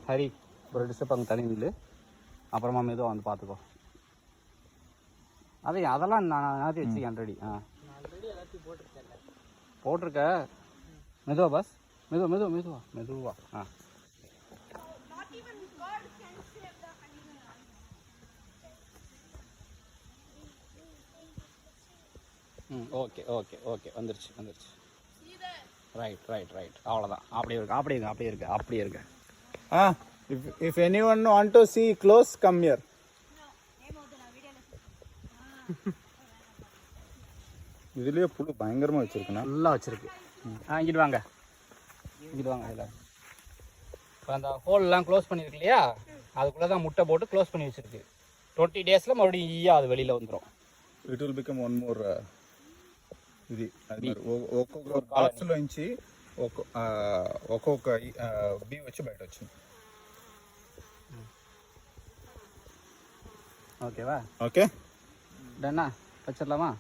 ஹரி ஒரு டிஸ்டர்ப் அங்கே தனி நில்லு, அப்புறமா மெதுவாக வந்து பார்த்துக்கோ. அதெல்லாம் நான் எல்லாத்தையும் வச்சுக்கேன் ரெடி. போட்டிருக்க. மெதுவா பஸ், மெதுவா. ஓகே வந்துருச்சு. ரைட் அவ்வளோதான். அப்படியே இருக்கு. If anyone want to see close, come here. இதுலயே புழு பயங்கரமா வச்சிருக்குண்ணா. நல்லா வச்சிருக்கு. இங்கிட்டு வாங்க இல்லை. இப்போ அந்த ஹோல்லாம் க்ளோஸ் பண்ணியிருக்கு இல்லையா, அதுக்குள்ளே தான் முட்டை போட்டு க்ளோஸ் பண்ணி வச்சிருக்கு. 20 days மறுபடியும் ஈயா அது வெளியில் வந்துடும். It will become one more ఇది ఒక్కొక్క బాక్స్లోంచి ఒక్కొక్క బీ వచ్చి బయట వచ్చింది. ஓகேவா? ஓகே டன்னா வச்சிடலாமா?